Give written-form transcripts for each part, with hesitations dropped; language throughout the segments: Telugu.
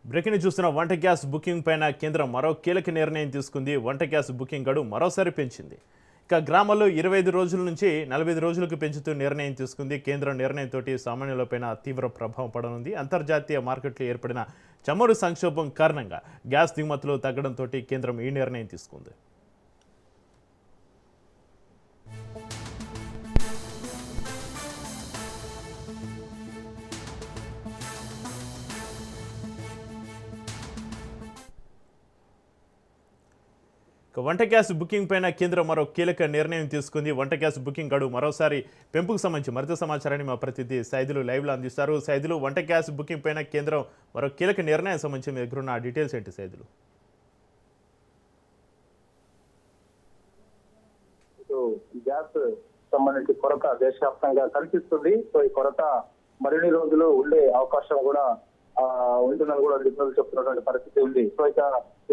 బ్రేకింగ్ చూస్తున్న వంట గ్యాస్ బుకింగ్ పైన కేంద్రం మరో కీలక నిర్ణయం తీసుకుంది. వంట గ్యాస్ బుకింగ్ గడువు మరోసారి పెంచింది. ఇక గ్రామాల్లో 25 రోజుల నుంచి 45 రోజులకు పెంచుతూ నిర్ణయం తీసుకుంది. కేంద్రం నిర్ణయంతో సామాన్యులపైన తీవ్ర ప్రభావం పడనుంది. అంతర్జాతీయ మార్కెట్లో ఏర్పడిన చమురు సంక్షోభం కారణంగా గ్యాస్ దిగుమతులు తగ్గడంతో కేంద్రం ఈ నిర్ణయం తీసుకుంది. వంట గ్యాస్ బుకింగ్ పైన కేంద్రం మరో కీలక నిర్ణయం తీసుకుంది. వంట గ్యాస్ బుకింగ్ గడువు మరోసారి పెంపుకు సంబంధించి మరింత సమాచారాన్ని మా ప్రతినిధి సైదులు లైవ్లో అందిస్తారు. సైదులు, వంట గ్యాస్ బుకింగ్ పైన కేంద్రం మరో కీలక నిర్ణయం సంబంధించి మీ దగ్గర ఉన్న డీటెయిల్స్ ఏంటి సైదులు? గ్యాస్ సంబంధించి కొరత దేశవ్యాప్తంగా కనిపిస్తుంది. సో ఈ కొరత మరిన్ని రోజులు ఉండే అవకాశం కూడా ఉంటుందని కూడా నిపుణులు చెప్తున్నటువంటి పరిస్థితి ఉంది. సో ఇక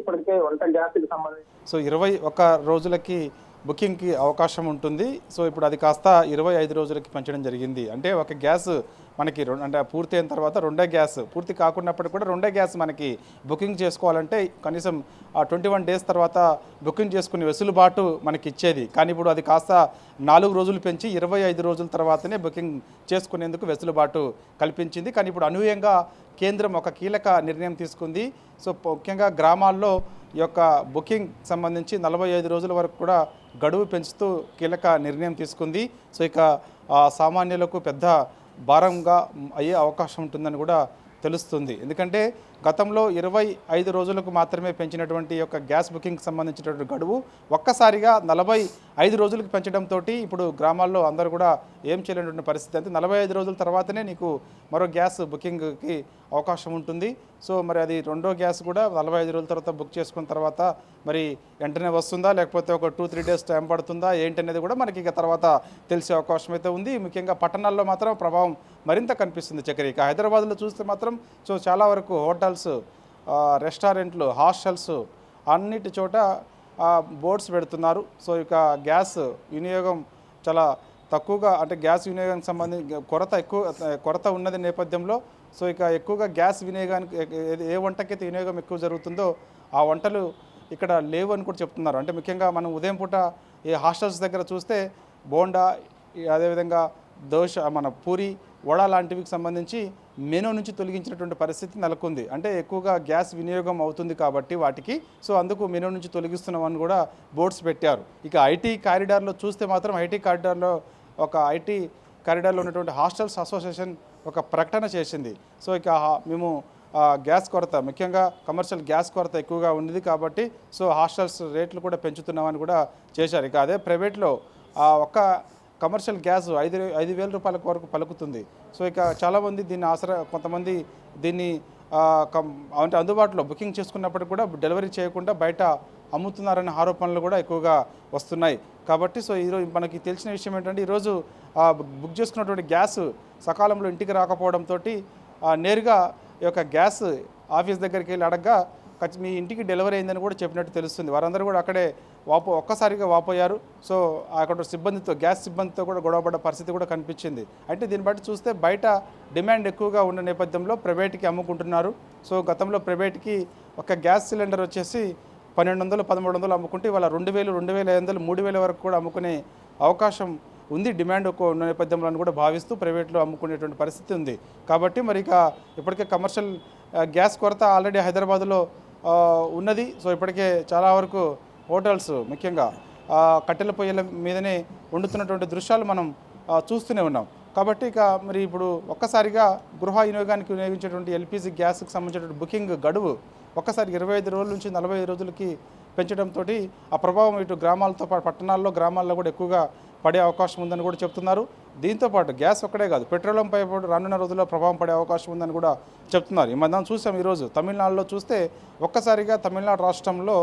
ఇప్పటికే వంట గ్యాస్ కి సంబంధించి 21 రోజులకి బుకింగ్కి అవకాశం ఉంటుంది. సో ఇప్పుడు అది కాస్త 25 రోజులకి పెంచడం జరిగింది. అంటే ఒక గ్యాస్ మనకి అంటే పూర్తి అయిన తర్వాత రెండో గ్యాస్, పూర్తి కాకున్నప్పటికీ కూడా రెండో గ్యాస్ మనకి బుకింగ్ చేసుకోవాలంటే కనీసం 21 డేస్ తర్వాత బుకింగ్ చేసుకునే వెసులుబాటు మనకి ఇచ్చేది. కానీ ఇప్పుడు అది కాస్త 4 రోజులు పెంచి 25 రోజుల తర్వాతనే బుకింగ్ చేసుకునేందుకు వెసులుబాటు కల్పించింది. కానీ ఇప్పుడు అనూహ్యంగా కేంద్రం ఒక కీలక నిర్ణయం తీసుకుంది. సో ముఖ్యంగా గ్రామాల్లో ఈ యొక్క బుకింగ్ సంబంధించి 45 రోజుల వరకు కూడా గడువు పెంచుతూ కీలక నిర్ణయం తీసుకుంది. సో ఇక సామాన్యులకు పెద్ద భారంగా అయ్యే అవకాశం ఉంటుందని కూడా తెలుస్తుంది. ఎందుకంటే గతంలో 25 రోజులకు మాత్రమే పెంచినటువంటి యొక్క గ్యాస్ బుకింగ్ సంబంధించినటువంటి గడువు ఒక్కసారిగా 45 రోజులకు పెంచడంతో ఇప్పుడు గ్రామాల్లో అందరూ కూడా ఏం చేయలేనటువంటి పరిస్థితి. అంటే 45 రోజుల తర్వాతనే నీకు మరో గ్యాస్ బుకింగ్కి అవకాశం ఉంటుంది. సో మరి అది రెండో గ్యాస్ కూడా 45 రోజుల తర్వాత బుక్ చేసుకున్న తర్వాత మరి వెంటనే వస్తుందా, లేకపోతే ఒక 2-3 డేస్ టైం పడుతుందా ఏంటనేది కూడా మనకి ఇక తర్వాత తెలిసే అవకాశం అయితే ఉంది. ముఖ్యంగా పట్టణాల్లో మాత్రం ప్రభావం మరింత కనిపిస్తుంది చక్కెర. ఇక హైదరాబాద్లో చూస్తే మాత్రం సో చాలా వరకు హోటల్స్, రెస్టారెంట్లు, హాస్టల్స్ అన్నిటి చోట బోర్డ్స్ పెడుతున్నారు. సో ఇక గ్యాస్ వినియోగం చాలా తక్కువగా, అంటే గ్యాస్ వినియోగానికి సంబంధించి కొరత ఉన్నది నేపథ్యంలో సో ఇక ఎక్కువగా గ్యాస్ వినియోగానికి ఏ వంటకైతే వినియోగం ఎక్కువ జరుగుతుందో ఆ వంటలు ఇక్కడ లేవు అని కూడా చెప్తున్నారు. అంటే ముఖ్యంగా మనం ఉదయం పూట ఈ హాస్టల్స్ దగ్గర చూస్తే బోండా, అదేవిధంగా దోశ, మన పూరి, వడ లాంటివికి సంబంధించి మెనూ నుంచి తొలగించినటువంటి పరిస్థితి నెలకొంది. అంటే ఎక్కువగా గ్యాస్ వినియోగం అవుతుంది కాబట్టి వాటికి, సో అందుకు మెనూ నుంచి తొలగిస్తున్నామని కూడా బోర్డ్స్ పెట్టారు. ఇక ఐటీ కారిడార్లో చూస్తే మాత్రం ఐటీ కారిడార్లో ఉన్నటువంటి హాస్టల్స్ అసోసియేషన్ ఒక ప్రకటన చేసింది. సో ఇక మేము గ్యాస్ కొరత, ముఖ్యంగా కమర్షియల్ గ్యాస్ కొరత ఎక్కువగా ఉంది కాబట్టి సో హాస్టల్స్ రేట్లు కూడా పెంచుతున్నామని కూడా చేశారు. ఇక అదే ప్రైవేట్లో ఒక్క కమర్షియల్ గ్యాస్ 5,000 రూపాయల వరకు పలుకుతుంది. సో ఇక చాలామంది దీన్ని కొంతమంది దీన్ని అంటే అందుబాటులో బుకింగ్ చేసుకున్నప్పటికీ కూడా డెలివరీ చేయకుండా బయట అమ్ముతున్నారనే ఆరోపణలు కూడా ఎక్కువగా వస్తున్నాయి. కాబట్టి సో ఈరోజు మనకి తెలిసిన విషయం ఏంటంటే ఈరోజు బుక్ చేసుకున్నటువంటి గ్యాస్ సకాలంలో ఇంటికి రాకపోవడంతో నేరుగా ఈ యొక్క గ్యాస్ ఆఫీస్ దగ్గరికి వెళ్ళి అడగగా మీ ఇంటికి డెలివరీ అయిందని కూడా చెప్పినట్టు తెలుస్తుంది. వారందరూ కూడా అక్కడే ఒక్కసారిగా వాపోయారు. సో అక్కడ గ్యాస్ సిబ్బందితో కూడా గొడవపడ్డ పరిస్థితి కూడా కనిపించింది. అంటే దీన్ని బట్టి చూస్తే బయట డిమాండ్ ఎక్కువగా ఉన్న నేపథ్యంలో ప్రైవేట్కి అమ్ముకుంటున్నారు. సో గతంలో ప్రైవేట్కి ఒక గ్యాస్ సిలిండర్ వచ్చేసి 1,200, 1,300 అమ్ముకుంటే ఇవాళ 2,000, 2,500, 3,000 వరకు కూడా అమ్ముకునే అవకాశం ఉంది. డిమాండ్ ఎక్కువ ఉన్న నేపథ్యంలో కూడా భావిస్తూ ప్రైవేట్లో అమ్ముకునేటువంటి పరిస్థితి ఉంది. కాబట్టి మరి ఇక ఇప్పటికే కమర్షియల్ గ్యాస్ కొరత ఆల్రెడీ హైదరాబాద్లో ఉన్నది. సో ఇప్పటికే చాలా వరకు హోటల్స్ ముఖ్యంగా కట్టెల పొయ్యిల మీదనే వండుతున్నటువంటి దృశ్యాలు మనం చూస్తూనే ఉన్నాం. కాబట్టి ఇక మరి ఇప్పుడు ఒక్కసారిగా గృహ వినియోగానికి వినియోగించేటువంటి ఎల్పిజి గ్యాస్కి సంబంధించినటువంటి బుకింగ్ గడువు ఒక్కసారి 25 రోజుల నుంచి 45 రోజులకి పెంచడంతో ఆ ప్రభావం ఇటు గ్రామాలతో పాటు గ్రామాల్లో కూడా ఎక్కువగా పడే అవకాశం ఉందని కూడా చెప్తున్నారు. దీంతోపాటు గ్యాస్ ఒక్కడే కాదు, పెట్రోలియంపై కూడా రానున్న రోజుల్లో ప్రభావం పడే అవకాశం ఉందని కూడా చెప్తున్నారు. ఈ మధ్య చూసాం, ఈరోజు తమిళనాడులో చూస్తే ఒక్కసారిగా తమిళనాడు రాష్ట్రంలో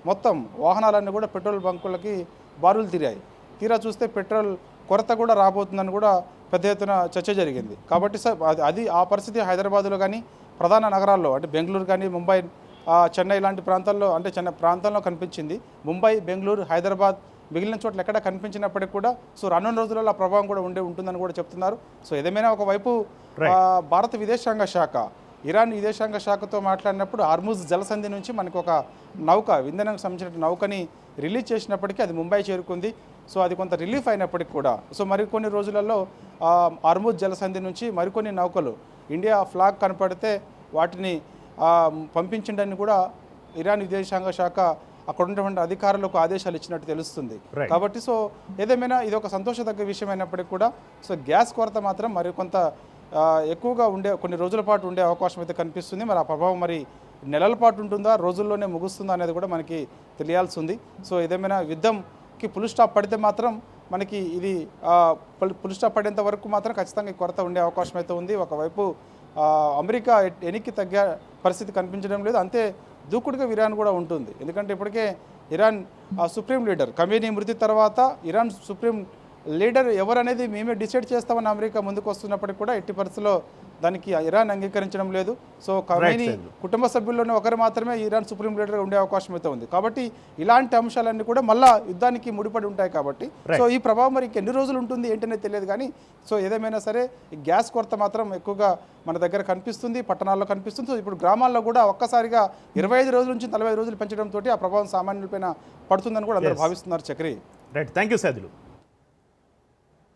మొత్తం వాహనాలన్నీ కూడా పెట్రోల్ బంకులకి బారులు తీరాయి. తీరా చూస్తే పెట్రోల్ కొరత కూడా రాబోతుందని కూడా పెద్ద ఎత్తున చర్చ జరిగింది. కాబట్టి అది ఆ పరిస్థితి హైదరాబాద్లో కానీ ప్రధాన నగరాల్లో అంటే బెంగళూరు కానీ ముంబై, చెన్నై లాంటి ప్రాంతాల్లో అంటే చెన్నై ప్రాంతంలో కనిపించింది. ముంబై, బెంగళూరు, హైదరాబాద్ మిగిలిన చోట్ల ఎక్కడ కనిపించినప్పటికీ కూడా సో రానున్న రోజులలో ఆ ప్రభావం కూడా ఉంటుందని కూడా చెప్తున్నారు. సో ఏదేమైనా ఒకవైపు భారత విదేశాంగ శాఖ ఇరాన్ విదేశాంగ శాఖతో మాట్లాడినప్పుడు హార్ముజ్ జలసంధి నుంచి మనకు ఒక నౌక, ఇంధనానికి సంబంధించిన నౌకని రిలీజ్ చేసినప్పటికీ అది ముంబై చేరుకుంది. సో అది కొంత రిలీఫ్ అయినప్పటికీ కూడా సో మరికొన్ని రోజులలో హార్ముజ్ జలసంధి నుంచి మరికొన్ని నౌకలు ఇండియా ఫ్లాగ్ కనపడితే వాటిని పంపించండి కూడా ఇరాన్ విదేశాంగ శాఖ అక్కడ ఉన్నటువంటి అధికారులకు ఆదేశాలు ఇచ్చినట్టు తెలుస్తుంది. కాబట్టి సో ఏదేమైనా ఇది ఒక సంతోషదగ్గ విషయం అయినప్పటికీ కూడా సో గ్యాస్ కొరత మాత్రం మరికొంత ఎక్కువగా కొన్ని రోజుల పాటు ఉండే అవకాశం అయితే కనిపిస్తుంది. మరి ఆ ప్రభావం మరి నెలల పాటు ఉంటుందా, రోజుల్లోనే ముగుస్తుందా అనేది కూడా మనకి తెలియాల్సి ఉంది. సో ఏదేమైనా యుద్ధంకి ఫుల్ స్టాప్ పడితే మాత్రం మనకి ఇది ఫుల్ స్టాప్ పడేంత వరకు మాత్రం ఖచ్చితంగా ఈ కొరత ఉండే అవకాశం అయితే ఉంది. ఒకవైపు అమెరికా ఎనికి తగ్గ పరిస్థితి కనిపించడం లేదు, అంతే దూకుడుగా ఇరాన్ కూడా ఉంటుంది. ఎందుకంటే ఇప్పటికే ఇరాన్ సుప్రీం లీడర్ ఖమేనీ మృతి తర్వాత ఇరాన్ సుప్రీం లీడర్ ఎవరనేది మేమే డిసైడ్ చేస్తామని అమెరికా ముందుకు వస్తున్నప్పటికీ కూడా ఎట్టి పరిస్థితుల్లో దానికి ఇరాన్ అంగీకరించడం లేదు. సో ఖమేనీ కుటుంబ సభ్యుల్లోనే ఒకరు మాత్రమే ఇరాన్ సుప్రీం లీడర్గా ఉండే అవకాశం అయితే ఉంది. కాబట్టి ఇలాంటి అంశాలన్నీ కూడా మళ్ళా యుద్ధానికి ముడిపడి ఉంటాయి. కాబట్టి సో ఈ ప్రభావం మరి ఎన్ని రోజులు ఉంటుంది ఏంటనేది తెలియదు. కానీ సో ఏదేమైనా సరే ఈ గ్యాస్ కొరత మాత్రం ఎక్కువగా మన దగ్గర కనిపిస్తుంది, పట్టణాల్లో కనిపిస్తుంది. సో ఇప్పుడు గ్రామాల్లో కూడా ఒక్కసారిగా 25 రోజుల నుంచి 40 రోజులు పెంచడంతో ఆ ప్రభావం సామాన్యులపైన పడుతుందని కూడా అందరూ భావిస్తున్నారు. Chakri. Right, thank you Saidulu.